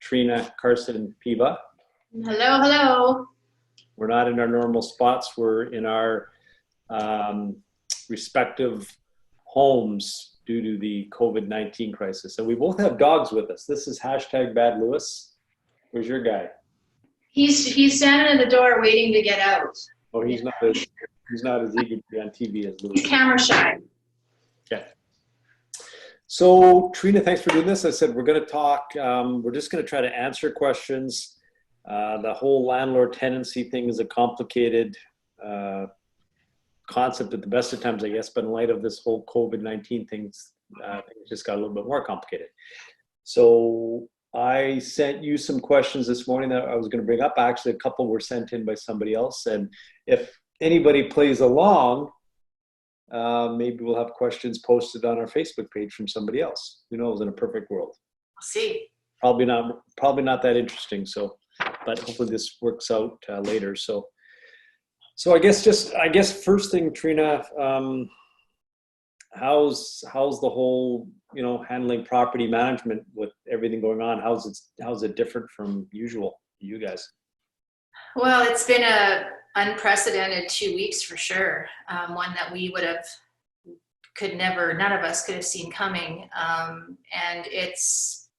Treena Carson-Piva. Hello, hello. We're not in our normal spots. We're in our respective homes due to the COVID-19 crisis. And we both have dogs with us. This is hashtag Bad Lewis. Where's your guy? He's standing at the door waiting to get out. Oh, he's not as eager to be on TV as Lewis. He's camera shy. Okay. So Treena, thanks for doing this. I said we're going to talk. We're just going to try to answer questions. The whole landlord tenancy thing is a complicated concept at the best of times, I guess. But in light of this whole COVID-19 things just got a little bit more complicated. So I sent you some questions this morning that I was going to bring up. Actually, a couple were sent in by somebody else. And if anybody plays along, maybe we'll have questions posted on our Facebook page from somebody else. Who knows, in a perfect world. We'll see. Probably not that interesting. So, but hopefully this works out later. So I guess first thing, Treena, how's the whole, handling property management with everything going on? How's it different from usual for you guys? Well, it's been a unprecedented 2 weeks for sure. One that we none of us could have seen coming. And it's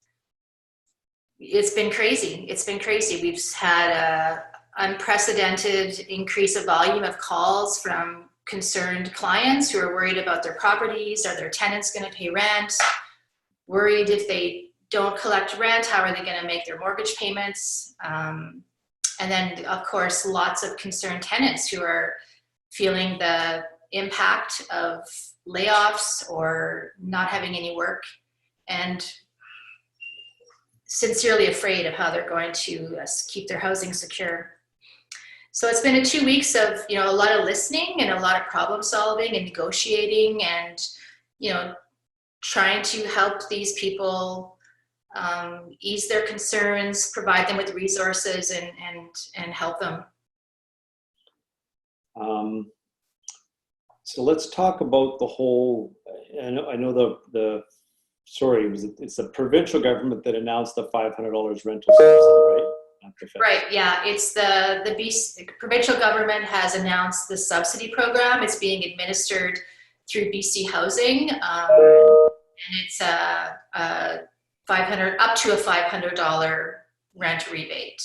been crazy. It's been crazy. We've had a unprecedented increase of volume of calls from concerned clients who are worried about their properties. Are their tenants going to pay rent? Worried if they don't collect rent, how are they going to make their mortgage payments? And then, of course, lots of concerned tenants who are feeling the impact of layoffs or not having any work and sincerely afraid of how they're going to keep their housing secure. So it's been 2 weeks of, a lot of listening and a lot of problem solving and negotiating and, trying to help these people ease their concerns, provide them with resources, and help them. So let's talk about the whole. I know it's the provincial government that announced the $500 rental subsidy, right? Right. Yeah, it's the BC provincial government has announced the subsidy program. It's being administered through BC Housing, and it's up to a $500 rent rebate.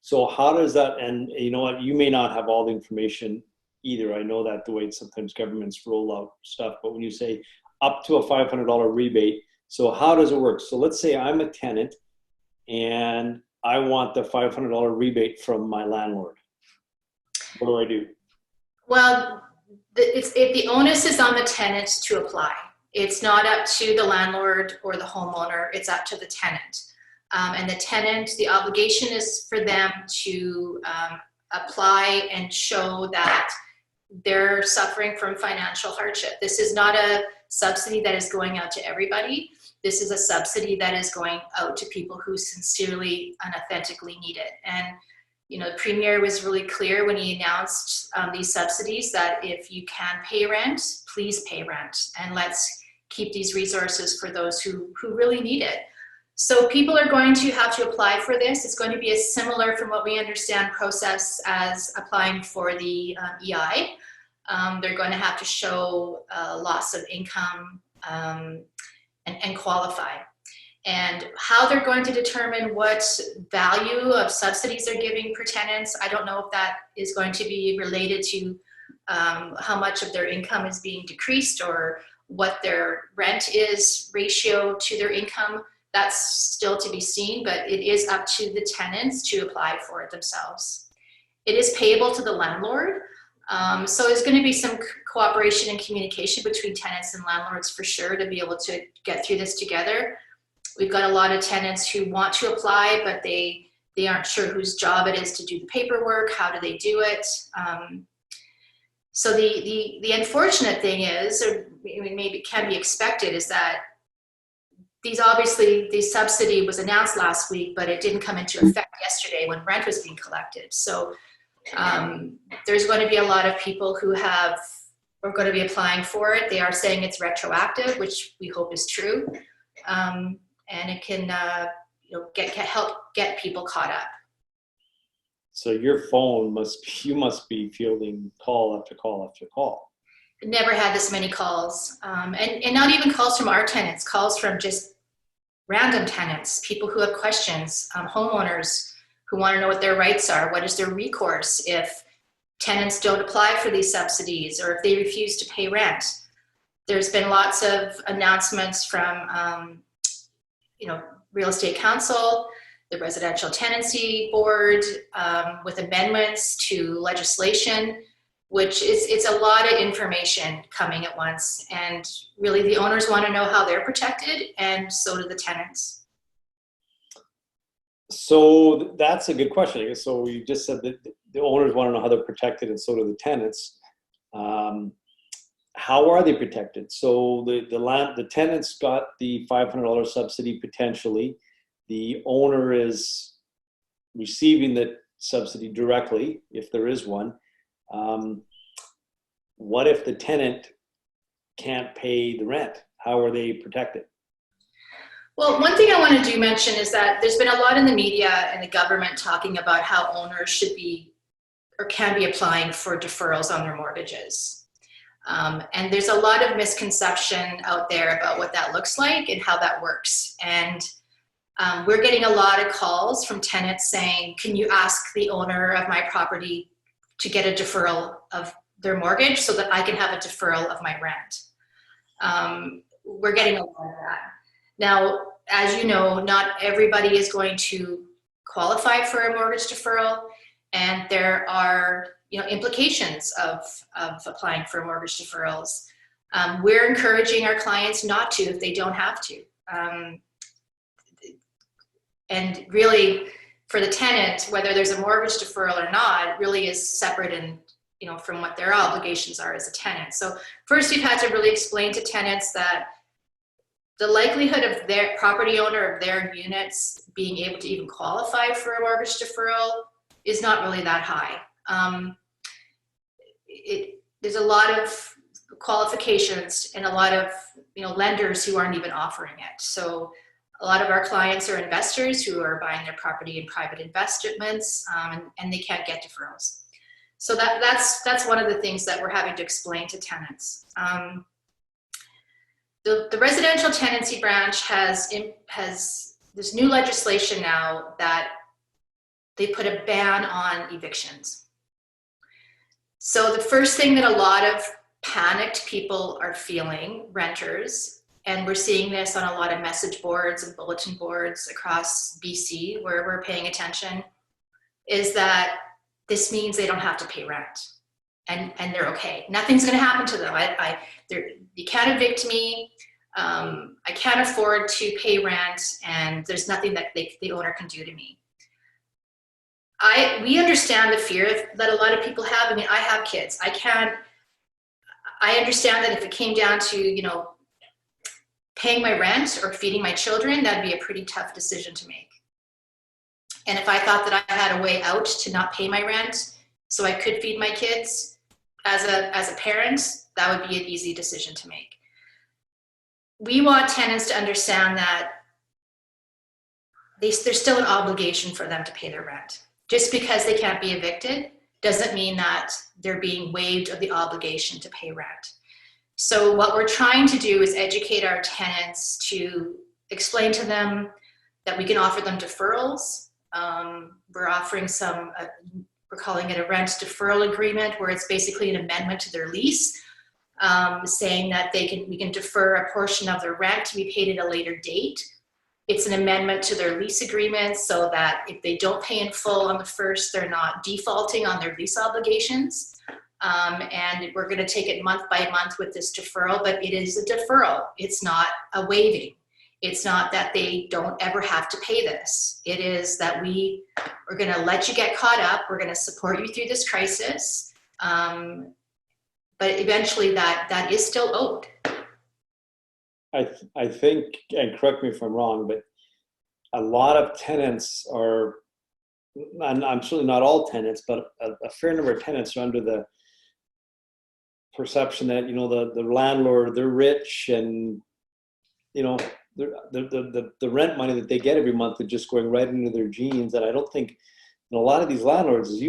So how does that, and you know what, you may not have all the information either. I know that the way sometimes governments roll out stuff, but when you say up to a $500 rebate, so how does it work? So let's say I'm a tenant and I want the $500 rebate from my landlord. What do I do? Well, the onus is on the tenant to apply. It's not up to the landlord or the homeowner. It's up to the tenant. And the tenant, the obligation is for them to apply and show that they're suffering from financial hardship. This is not a subsidy that is going out to everybody. This is a subsidy that is going out to people who sincerely and authentically need it. And, the Premier was really clear when he announced these subsidies that if you can pay rent, please pay rent. And let's keep these resources for those who really need it. So people are going to have to apply for this. It's going to be a similar, from what we understand, process as applying for the EI. They're going to have to show loss of income and qualify. And how they're going to determine what value of subsidies they're giving per tenants, I don't know if that is going to be related to how much of their income is being decreased or what their rent is ratio to their income. That's still to be seen, but it is up to the tenants to apply for it themselves. It is payable to the landlord. So there's going to be some cooperation and communication between tenants and landlords for sure to be able to get through this together. We've got a lot of tenants who want to apply, but they aren't sure whose job it is to do the paperwork. How do they do it? So the unfortunate thing is, or maybe it can be expected, is that the subsidy was announced last week, but it didn't come into effect yesterday when rent was being collected. So there's going to be a lot of people who are going to be applying for it. They are saying it's retroactive, which we hope is true. and it can help get people caught up. So your phone you must be fielding call after call after call. Never had this many calls, and not even calls from our tenants, calls from just random tenants, people who have questions, homeowners who want to know what their rights are, what is their recourse if tenants don't apply for these subsidies or if they refuse to pay rent. There's been lots of announcements from Real Estate Council, the Residential Tenancy Board, with amendments to legislation, which it's a lot of information coming at once. And really the owners want to know how they're protected, and so do the tenants. So that's a good question, I guess. So you just said that the owners want to know how they're protected, and so do the tenants. How are they protected? So the tenants got the $500 subsidy potentially. The owner is receiving the subsidy directly, if there is one. What if the tenant can't pay the rent? How are they protected? Well, one thing I want to mention is that there's been a lot in the media and the government talking about how owners should be or can be applying for deferrals on their mortgages. And there's a lot of misconception out there about what that looks like and how that works. And we're getting a lot of calls from tenants saying, can you ask the owner of my property to get a deferral of their mortgage so that I can have a deferral of my rent? We're getting a lot of that. Now, as you know, not everybody is going to qualify for a mortgage deferral, and there are implications of applying for mortgage deferrals. We're encouraging our clients not to if they don't have to. And really, for the tenant, whether there's a mortgage deferral or not, it really is separate and from what their obligations are as a tenant. So first, we've had to really explain to tenants that the likelihood of their property owner of their units being able to even qualify for a mortgage deferral is not really that high. There's a lot of qualifications and a lot of lenders who aren't even offering it. So a lot of our clients are investors who are buying their property in private investments, and they can't get deferrals. So that's one of the things that we're having to explain to tenants. The residential tenancy branch has this new legislation now that they put a ban on evictions. So the first thing that a lot of panicked people are feeling, renters, and we're seeing this on a lot of message boards and bulletin boards across BC where we're paying attention, is that this means they don't have to pay rent and they're okay. Nothing's going to happen to them. You can't evict me. I can't afford to pay rent, and there's nothing that the owner can do to me. We understand the fear that a lot of people have. I mean, I have kids. I understand that if it came down to, paying my rent or feeding my children, that'd be a pretty tough decision to make. And if I thought that I had a way out to not pay my rent so I could feed my kids as a parent, that would be an easy decision to make. We want tenants to understand that there's still an obligation for them to pay their rent. Just because they can't be evicted doesn't mean that they're being waived of the obligation to pay rent. So what we're trying to do is educate our tenants to explain to them that we can offer them deferrals. We're offering we're calling it a rent deferral agreement, where it's basically an amendment to their lease, saying that we can defer a portion of their rent to be paid at a later date. It's an amendment to their lease agreement so that if they don't pay in full on the first, they're not defaulting on their lease obligations. And we're going to take it month by month with this deferral, but it is a deferral. It's not a waiving. It's not that they don't ever have to pay this. It is that we're going to let you get caught up. We're going to support you through this crisis. But eventually that is still owed. I think, and correct me if I'm wrong, but a lot of tenants are, and I'm certainly not all tenants, but a fair number of tenants are under the perception that, the landlord, they're rich and, the rent money that they get every month is just going right into their jeans. And I don't think, a lot of these landlords, as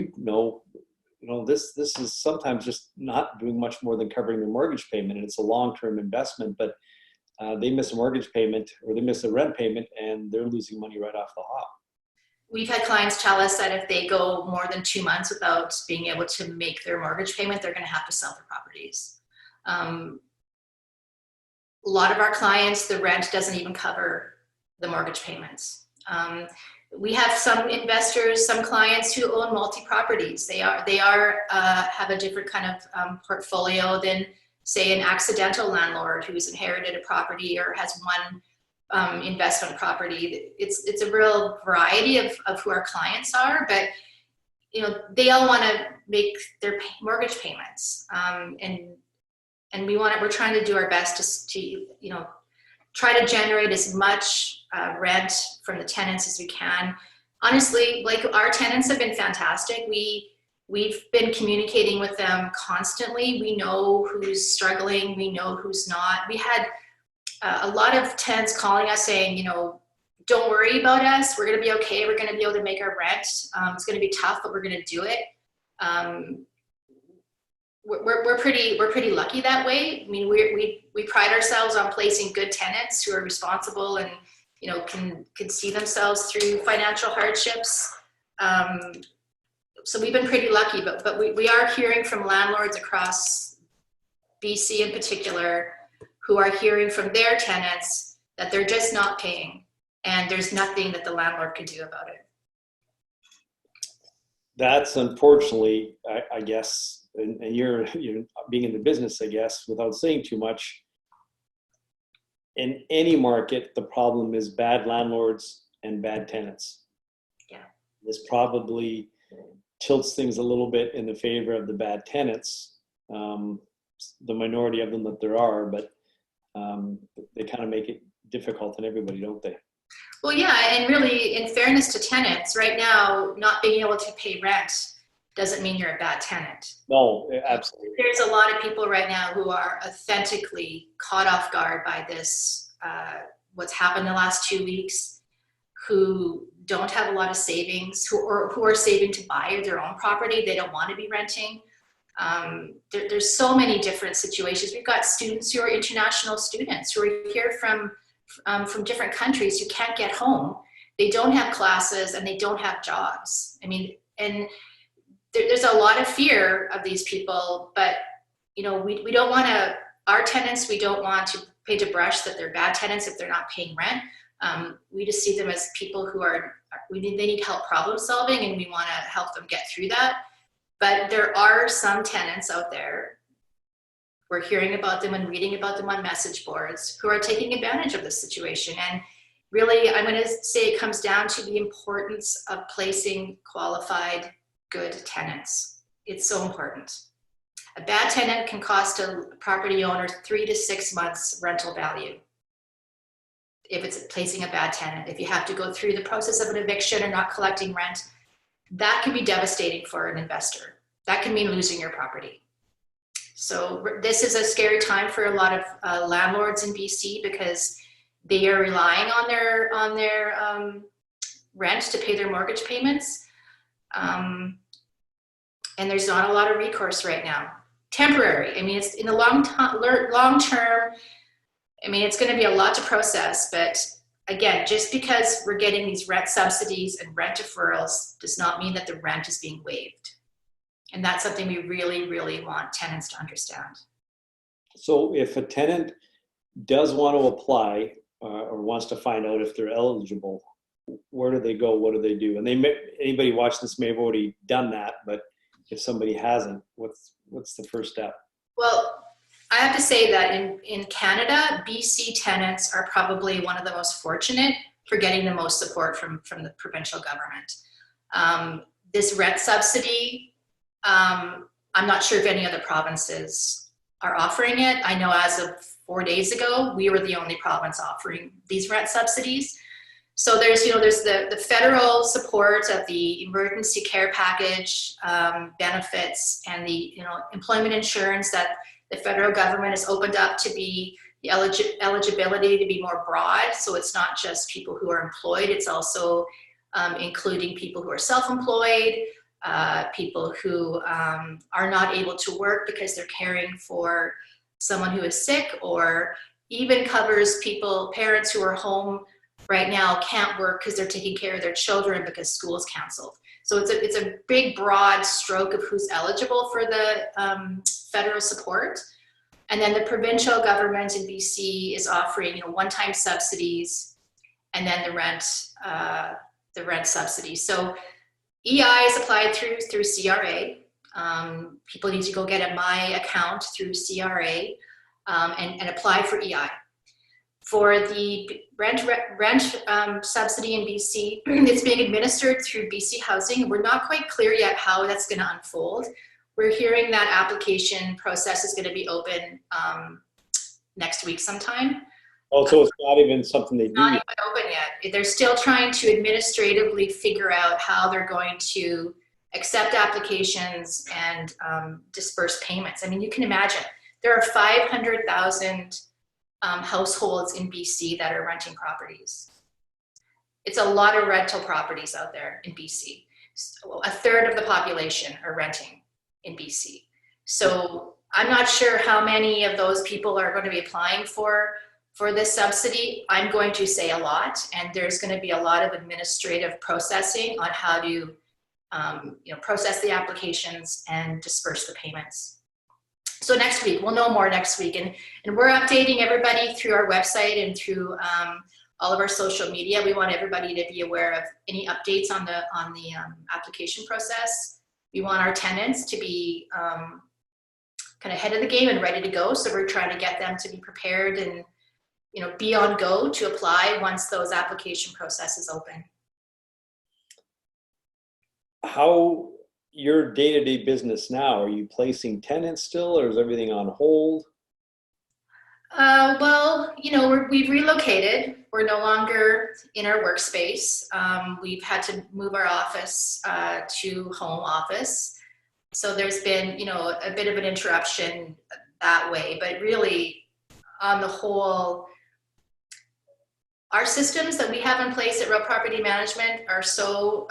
this is sometimes just not doing much more than covering their mortgage payment, and it's a long-term investment, but they miss a mortgage payment or they miss a rent payment and they're losing money right off the hop. We've had clients tell us that if they go more than 2 months without being able to make their mortgage payment, they're going to have to sell their properties. A lot of our clients, the rent doesn't even cover the mortgage payments. We have some investors, some clients who own multi-properties. They have a different kind of portfolio than, say, an accidental landlord who's inherited a property or has one investment property. It's a real variety of who our clients are, but they all want to make their mortgage payments, and we're trying to do our best to try to generate as much rent from the tenants as we can. Honestly, like, our tenants have been fantastic. We've been communicating with them constantly. We know who's struggling. We know who's not. We had a lot of tenants calling us saying, don't worry about us. We're going to be okay. We're going to be able to make our rent. It's going to be tough, but we're going to do it. We're pretty lucky that way. I mean, we pride ourselves on placing good tenants who are responsible and can see themselves through financial hardships. So we've been pretty lucky, but we are hearing from landlords across BC in particular who are hearing from their tenants that they're just not paying, and there's nothing that the landlord can do about it. That's unfortunately, I guess, and you're being in the business, I guess, without saying too much, in any market, the problem is bad landlords and bad tenants. Yeah. This probably tilts things a little bit in the favor of the bad tenants, the minority of them that there are, but they kind of make it difficult on everybody, don't they? Well, yeah, and really, in fairness to tenants, right now, not being able to pay rent doesn't mean you're a bad tenant. No, absolutely. There's a lot of people right now who are authentically caught off guard by this, what's happened the last 2 weeks, who don't have a lot of savings, who are saving to buy their own property. They don't want to be renting. There's so many different situations. We've got students who are international students who are here from different countries who can't get home. They don't have classes and they don't have jobs. I mean, and there's a lot of fear of these people, but we don't want to, our tenants, we don't want to paint a brush that they're bad tenants if they're not paying rent. We just see them as people who they need help problem solving, and we want to help them get through that. But there are some tenants out there, we're hearing about them and reading about them on message boards, who are taking advantage of this situation. And really, I'm going to say it comes down to the importance of placing qualified, good tenants. It's so important. A bad tenant can cost a property owner 3 to 6 months rental value. If it's placing a bad tenant, if you have to go through the process of an eviction or not collecting rent, that can be devastating for an investor. That can mean losing your property. So this is a scary time for a lot of landlords in BC, because they are relying on their rent to pay their mortgage payments. And there's not a lot of recourse right now. Temporary. I mean, it's in the long term. I mean, it's going to be a lot to process, but again, just because we're getting these rent subsidies and rent deferrals does not mean that the rent is being waived. And that's something we really, really want tenants to understand. So if a tenant does want to apply or wants to find out if they're eligible, where do they go? What do they do? And anybody watching this may have already done that, but if somebody hasn't, what's the first step? Well, I have to say that in Canada, BC tenants are probably one of the most fortunate for getting the most support from the provincial government. This rent subsidy, I'm not sure if any other provinces are offering it. I know as of 4 days ago, we were the only province offering these rent subsidies. So there's the federal support of the emergency care package benefits and the employment insurance that the federal government has opened up to be the eligibility to be more broad. So it's not just people who are employed, it's also including people who are self-employed, people who are not able to work because they're caring for someone who is sick, or even covers parents who are home right now can't work because they're taking care of their children because school is canceled. So it's a big, broad stroke of who's eligible for the federal support. And then the provincial government in BC is offering, one-time subsidies, and then the rent subsidy. So EI is applied through CRA. People need to go get a My account through CRA and apply for EI. For the rent subsidy in BC, it's being administered through BC Housing. We're not quite clear yet how that's going to unfold. We're hearing that application process is going to be open next week sometime. Oh, so it's not even something they do Not yet. even open yet. They're still trying to administratively figure out how they're going to accept applications and disperse payments. I mean, you can imagine there are 500,000 households in BC that are renting properties. It's a lot of rental properties out there in BC. So a third of the population are renting in BC. So I'm not sure how many of those people are going to be applying for this subsidy. I'm going to say a lot, and there's going to be a lot of administrative processing on how to process the applications and disperse the payments. So next week, we'll know more next week, and we're updating everybody through our website and through all of our social media. We want everybody to be aware of any updates on the application process. We want our tenants to be kind of ahead of the game and ready to go. So we're trying to get them to be prepared and be on go to apply once those application processes open. How your day-to-day business now? Are you placing tenants still, or is everything on hold? Well, we've relocated. We're no longer in our workspace. We've had to move our office to home office. So there's been, a bit of an interruption that way. But really, on the whole, our systems that we have in place at Real Property Management are so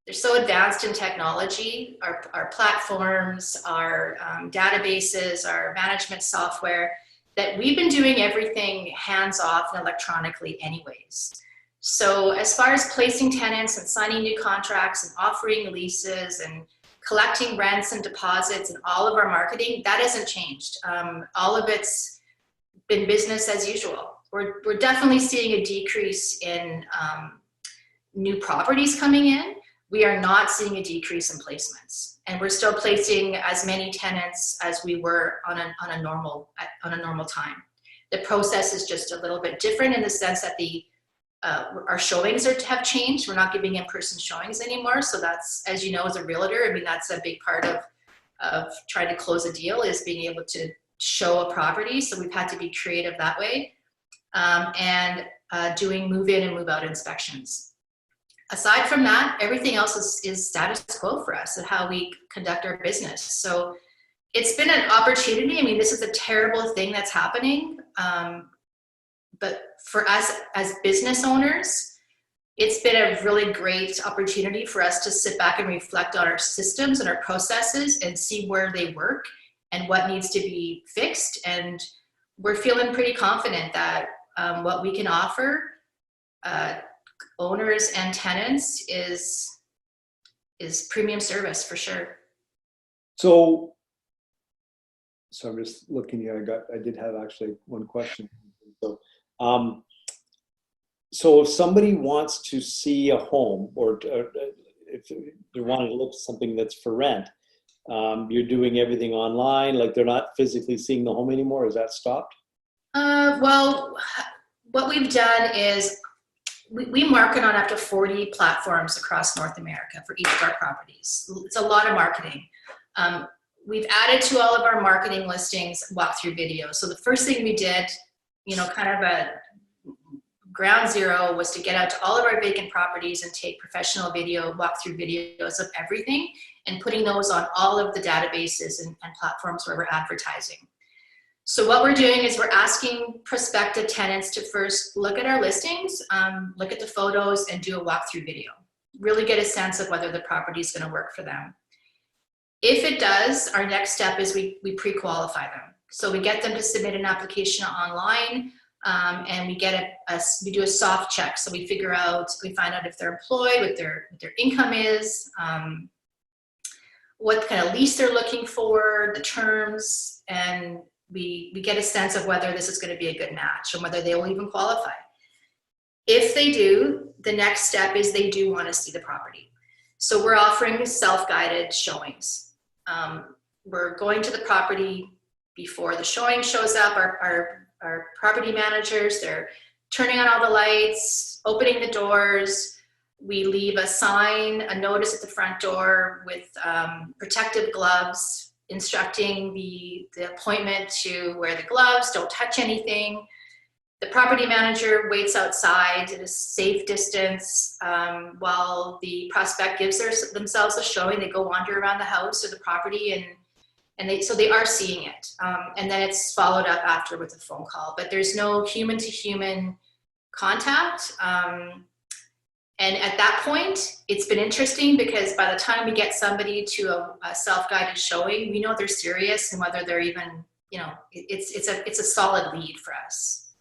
they're so advanced in technology. Our platforms, our databases, our management software, that we've been doing everything hands-off and electronically anyways. So as far as placing tenants and signing new contracts and offering leases and collecting rents and deposits and all of our marketing, that hasn't changed. All of it's been business as usual. We're definitely seeing a decrease in new properties coming in. We are not seeing a decrease in placements, and we're still placing as many tenants as we were on a normal time. The process is just a little bit different in the sense that our showings have changed. We're not giving in-person showings anymore. So that's, as you know, as a realtor, I mean, that's a big part of trying to close a deal, is being able to show a property. So we've had to be creative that way, and doing move-in and move-out inspections. Aside from that, everything else is status quo for us and how we conduct our business. So it's been an opportunity. I mean, this is a terrible thing that's happening. But for us as business owners, it's been a really great opportunity for us to sit back and reflect on our systems and our processes and see where they work and what needs to be fixed. And we're feeling pretty confident that what we can offer owners and tenants is premium service for sure. So I'm just looking here. I did have actually one question. So if somebody wants to see a home, or if they want to look at something that's for rent, you're doing everything online, like they're not physically seeing the home anymore. Is that stopped? Well, what we've done is we market on up to 40 platforms across North America for each of our properties. It's a lot of marketing. We've added to all of our marketing listings walkthrough videos. So the first thing we did, kind of a ground zero, was to get out to all of our vacant properties and take professional walkthrough videos of everything and putting those on all of the databases and platforms where we're advertising. So what we're doing is we're asking prospective tenants to first look at our listings, look at the photos, and do a walkthrough video. Really get a sense of whether the property is going to work for them. If it does, our next step is we pre-qualify them. So we get them to submit an application online, and we we do a soft check. So we find out if they're employed, what their income is, what kind of lease they're looking for, the terms, and we get a sense of whether this is going to be a good match and whether they will even qualify. If they do, the next step is they do want to see the property. So we're offering self-guided showings. We're going to the property before the showing shows up. Our property managers, they're turning on all the lights, opening the doors. We leave a sign, a notice at the front door with protective gloves, instructing the appointment to wear the gloves, don't touch anything. The property manager waits outside at a safe distance while the prospect gives themselves a showing. They go wander around the house or the property, so they are seeing it. And then it's followed up after with a phone call. But there's no human-to-human contact. And at that point, it's been interesting because by the time we get somebody to a self-guided showing, we know they're serious and whether they're even, it's a solid lead for us.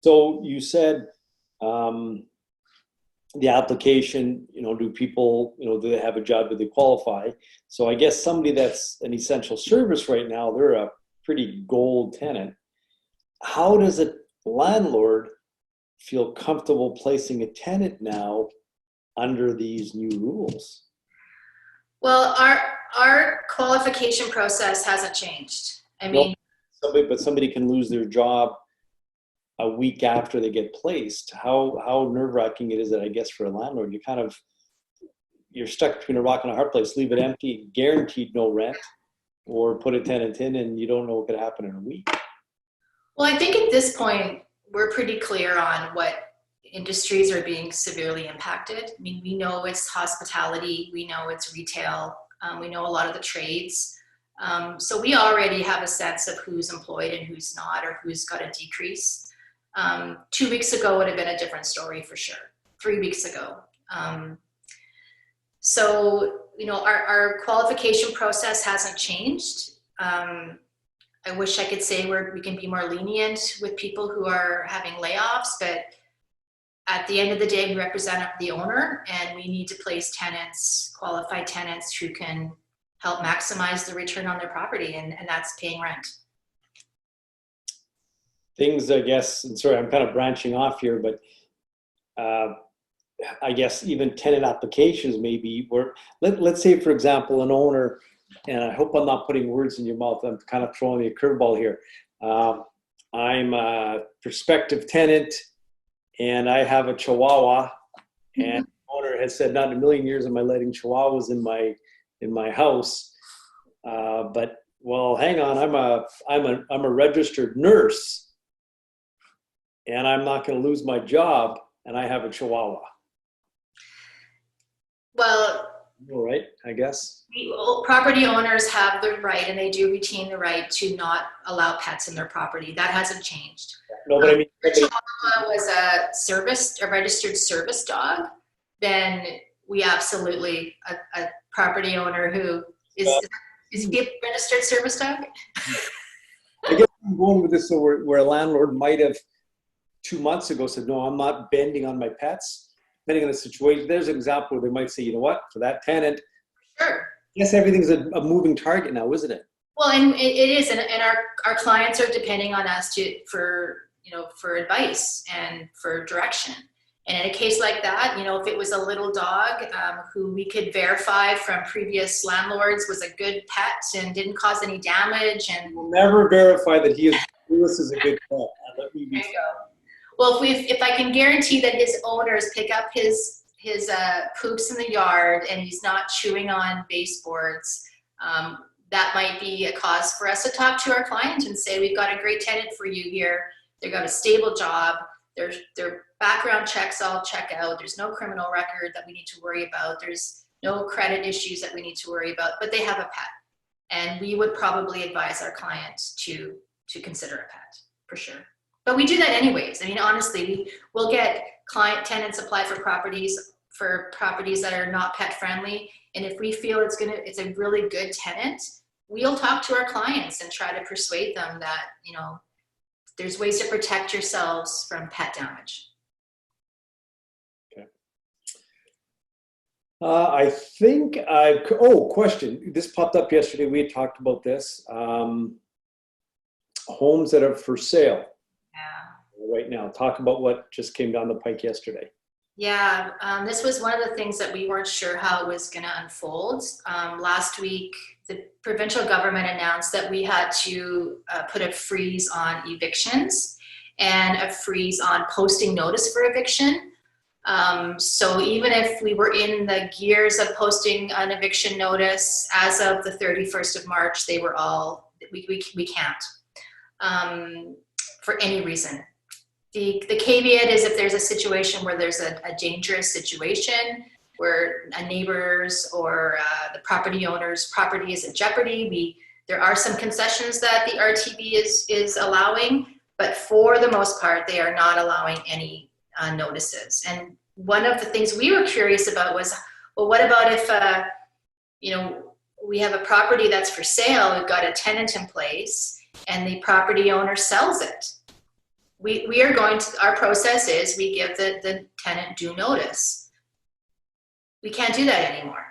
So you said the application, do people, do they have a job? Do they qualify? So I guess somebody that's an essential service right now, they're a pretty gold tenant. How does a landlord feel comfortable placing a tenant now under these new rules? Well, our qualification process hasn't changed. I mean, somebody can lose their job a week after they get placed. How nerve-wracking it is that, I guess, for a landlord, you're stuck between a rock and a hard place. Leave it empty, guaranteed no rent, or put a tenant in and you don't know what could happen in a week. Well, I think at this point, we're pretty clear on what industries are being severely impacted. I mean, we know it's hospitality, we know it's retail, we know a lot of the trades. So we already have a sense of who's employed and who's not, or who's got a decrease. 2 weeks ago would have been a different story for sure. 3 weeks ago. So, our qualification process hasn't changed. I wish I could say we can be more lenient with people who are having layoffs, but at the end of the day, we represent the owner and we need to place tenants, qualified tenants who can help maximize the return on their property, and that's paying rent. Things, I guess, and sorry, I'm kind of branching off here, but I guess even tenant applications maybe let's say, for example, an owner, and I hope I'm not putting words in your mouth, I'm kind of throwing you a curveball here. I'm a prospective tenant and I have a Chihuahua, and the owner has said, not in a million years am I letting Chihuahuas in my house. But well, hang on, I'm a registered nurse and I'm not going to lose my job and I have a Chihuahua. Well, all right, I guess. Property owners have the right, and they do retain the right, to not allow pets in their property. That hasn't changed. No, but I mean, if Chihuahua was a registered service dog, then we absolutely, a property owner who is he a registered service dog? I guess I'm going with this, so where a landlord might have 2 months ago said, no, I'm not bending on my pets. Depending on the situation, there's an example where they might say, you know what, for that tenant, sure. Yes, everything's a moving target now, isn't it? Well, and it is, and our clients are depending on us for advice and for direction. And in a case like that, if it was a little dog who we could verify from previous landlords was a good pet and didn't cause any damage, and we'll never verify that Lewis is a good pet. Let me be. There you go. Well, if I can guarantee that his owners pick up his poops in the yard and he's not chewing on baseboards, that might be a cause for us to talk to our client and say, we've got a great tenant for you here. They've got a stable job. Their background checks all check out. There's no criminal record that we need to worry about. There's no credit issues that we need to worry about, but they have a pet. And we would probably advise our clients to to consider a pet, for sure. But we do that anyways. I mean, honestly, we'll get tenants apply for properties that are not pet friendly. And if we feel it's a really good tenant, we'll talk to our clients and try to persuade them that, there's ways to protect yourselves from pet damage. Okay. Question. This popped up yesterday. We had talked about this. Homes that are for sale. Yeah. Right now. Talk about what just came down the pike yesterday. Yeah, this was one of the things that we weren't sure how it was going to unfold. Last week, the provincial government announced that we had to put a freeze on evictions and a freeze on posting notice for eviction. So even if we were in the gears of posting an eviction notice, as of the 31st of March, they were all, we can't for any reason. The caveat is if there's a situation where there's a dangerous situation where a neighbor's or the property owner's property is in jeopardy, there are some concessions that the RTB is allowing, but for the most part, they are not allowing any notices. And one of the things we were curious about was, well, what about if, we have a property that's for sale, we've got a tenant in place, and the property owner sells it. We are going to, our process is we give the tenant due notice. We can't do that anymore.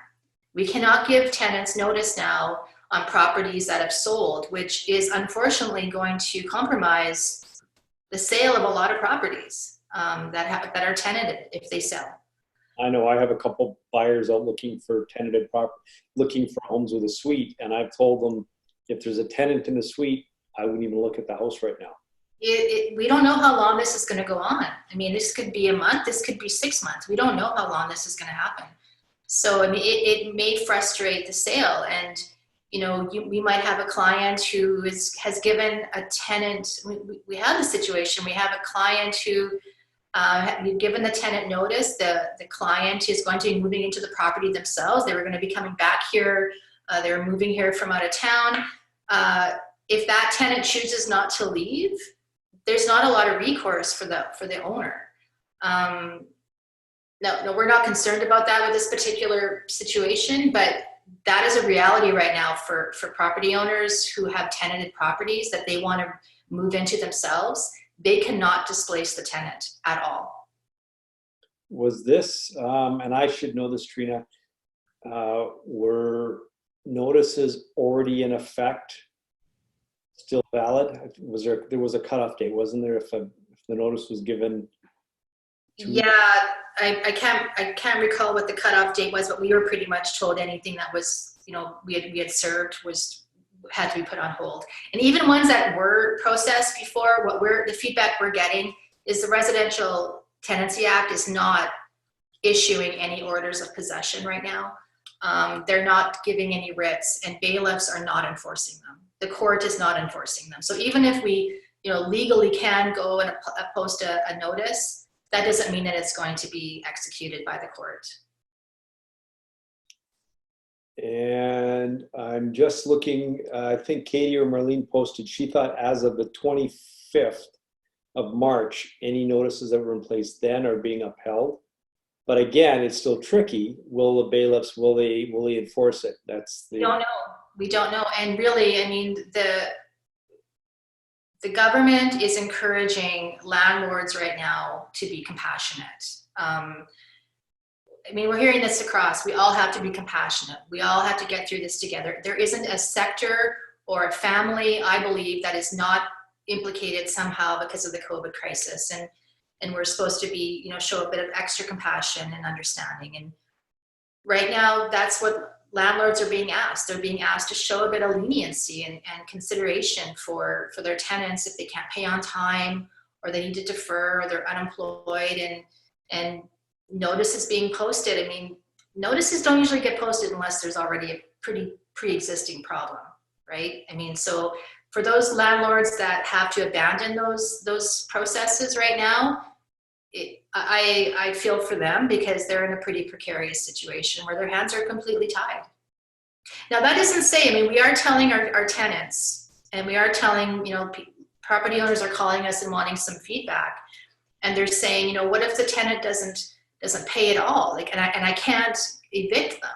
We cannot give tenants notice now on properties that have sold, which is unfortunately going to compromise the sale of a lot of properties that are tenanted if they sell. I know I have a couple buyers out looking for tenanted property, looking for homes with a suite, and I've told them if there's a tenant in the suite, I wouldn't even look at the house right now. We don't know how long this is going to go on. I mean, this could be a month, this could be 6 months. We don't know how long this is going to happen. So, I mean, it may frustrate the sale. And, we might have a client who has given a tenant, we have a situation, we have a client who we've given the tenant notice. The client is going to be moving into the property themselves. They were going to be coming back here. They were moving here from out of town. If that tenant chooses not to leave, there's not a lot of recourse for the owner. No, we're not concerned about that with this particular situation, but that is a reality right now for property owners who have tenanted properties that they want to move into themselves. They cannot displace the tenant at all. Was this, and I should know this, Treena, were notices already in effect still valid? There was a cutoff date, wasn't there, if the notice was given? Yeah, I can't recall what the cutoff date was, but we were pretty much told anything that was, we had served had to be put on hold. And even ones that were processed before, the feedback we're getting is the Residential Tenancy Act is not issuing any orders of possession right now. They're not giving any writs, and bailiffs are not enforcing them. The court is not enforcing them. So even if we, legally can go and post a notice, that doesn't mean that it's going to be executed by the court. And I'm just looking, I think Katie or Marlene posted, she thought as of the 25th of March, any notices that were in place then are being upheld. But again, it's still tricky. Will the bailiffs, will they enforce it? We don't know. We don't know. And really, I mean, the government is encouraging landlords right now to be compassionate. I mean, we're hearing this across. We all have to be compassionate. We all have to get through this together. There isn't a sector or a family, I believe, that is not implicated somehow because of the COVID crisis. And we're supposed to be, show a bit of extra compassion and understanding. And right now, that's what landlords are being asked. They're being asked to show a bit of leniency and consideration for their tenants if they can't pay on time, or they need to defer, or they're unemployed, and notices being posted. I mean, notices don't usually get posted unless there's already a pretty pre-existing problem, right? I mean, so for those landlords that have to abandon those processes right now, I feel for them, because they're in a pretty precarious situation where their hands are completely tied. Now, that doesn't say, I mean, we are telling our tenants And we are telling, property owners are calling us and wanting some feedback. And they're saying, what if the tenant doesn't pay at all? Like, and I can't evict them.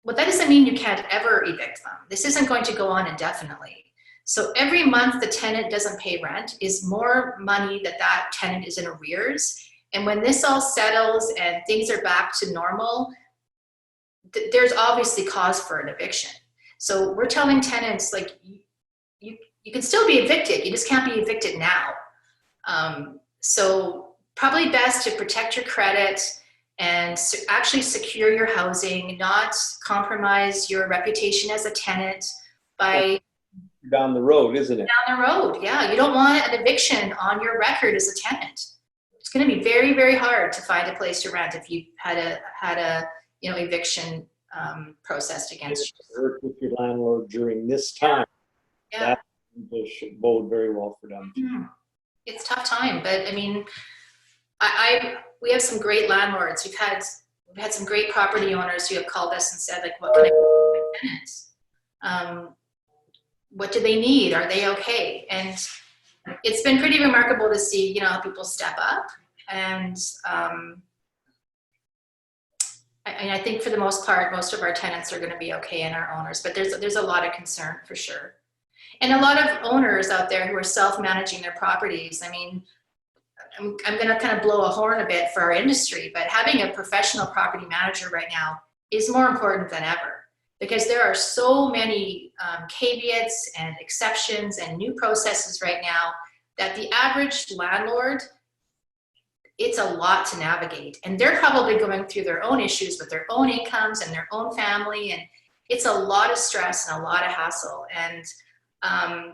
Well, that doesn't mean you can't ever evict them. This isn't going to go on indefinitely. So every month the tenant doesn't pay rent is more money that tenant is in arrears. And when this all settles and things are back to normal, there's obviously cause for an eviction. So we're telling tenants, like, you can still be evicted, you just can't be evicted now. So probably best to protect your credit and actually secure your housing, not compromise your reputation as a tenant by down the road, isn't it? Down the road, yeah. You don't want an eviction on your record as a tenant. It's going to be very, very hard to find a place to rent if you had a eviction processed against you. Work with your landlord during this time. Yeah. That should bode very well for them. Mm-hmm. It's a tough time, but I mean, we have some great landlords. We've had some great property owners who have called us and said, like, what can I do for my tenants? What do they need? Are they okay? And it's been pretty remarkable to see, how people step up. And I think for the most part, most of our tenants are going to be okay, and our owners. But there's a lot of concern for sure. And a lot of owners out there who are self-managing their properties. I mean, I'm going to kind of blow a horn a bit for our industry, but having a professional property manager right now is more important than ever, because there are so many caveats and exceptions and new processes right now that the average landlord, it's a lot to navigate. And they're probably going through their own issues with their own incomes and their own family. And it's a lot of stress and a lot of hassle. And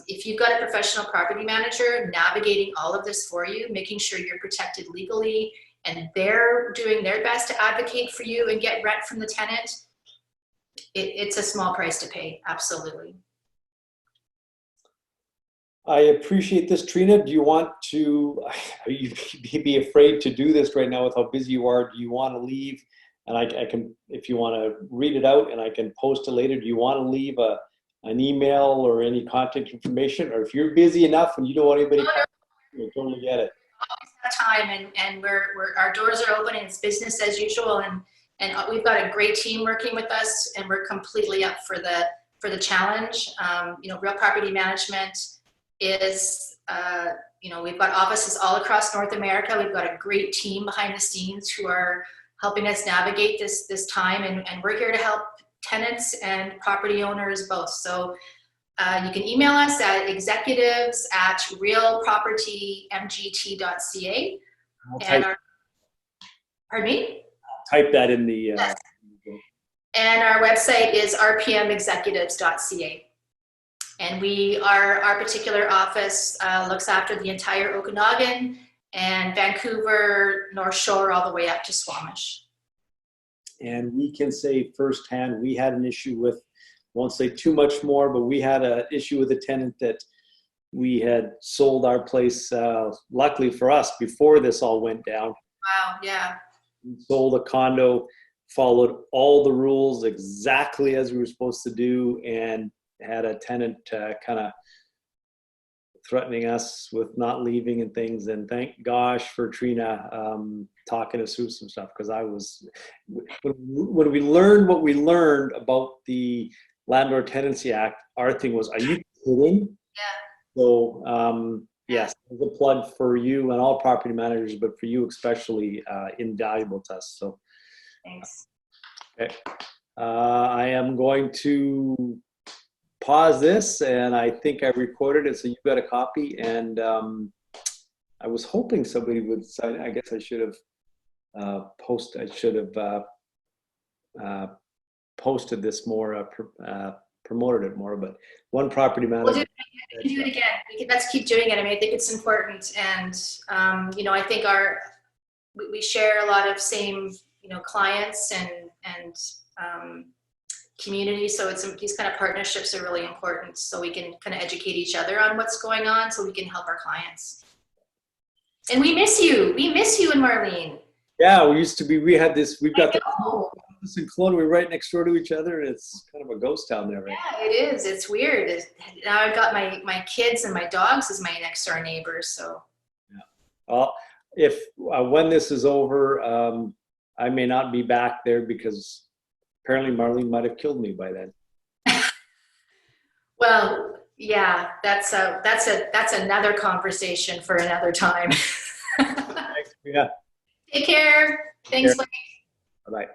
if you've got a professional property manager navigating all of this for you, making sure you're protected legally, and they're doing their best to advocate for you and get rent from the tenant, it's a small price to pay, absolutely. I appreciate this, Treena. Do you want to, you be afraid to do this right now with how busy you are? Do you want to leave? And I can, if you want to read it out and I can post it later, do you want to leave an email or any contact information? Or if you're busy enough and you don't want anybody to contact you, I totally get it. Always have time, and our doors are open and it's business as usual. And we've got a great team working with us, and we're completely up for the challenge. Real property management is, we've got offices all across North America. We've got a great team behind the scenes who are helping us navigate this time, and we're here to help tenants and property owners both. So you can email us at executives@realpropertymgt.ca. Pardon me? Type that in the... Yes. And our website is rpmexecutives.ca. And our particular office looks after the entire Okanagan and Vancouver, North Shore, all the way up to Squamish. And we can say firsthand, we had an issue with, won't say too much more, but we had an issue with a tenant that we had sold our place, luckily for us, before this all went down. Wow, yeah. We sold a condo, followed all the rules exactly as we were supposed to do, and had a tenant kind of threatening us with not leaving and things. And thank gosh for Treena talking us through some stuff, because when we learned what we learned about the Landlord Tenancy Act, our thing was, are you kidding? Yeah. So yes, there's a plug for you and all property managers, but for you especially, invaluable to us. So thanks. Okay. I am going to pause this, and I think I recorded it, so you got a copy. And I was hoping somebody would sign. I guess I should have posted this more, promoted it more. But one property manager. We can do it again. Let's keep doing it. I mean, I think it's important, and I think we share a lot of same clients and community. So these kind of partnerships are really important, so we can kind of educate each other on what's going on, so we can help our clients. And we miss you. We miss you and Marlene. Yeah, we used to be. We had this. We've got the Columbus and Kelowna, we're right next door to each other, and it's kind of a ghost town there, right? Yeah, it is. It's weird. Now I've got my kids and my dogs as my next door neighbors. So Well, if when this is over, I may not be back there because apparently Marlene might have killed me by then. well, yeah, that's another conversation for another time. Thanks. Yeah. Take care. Thanks. Bye bye.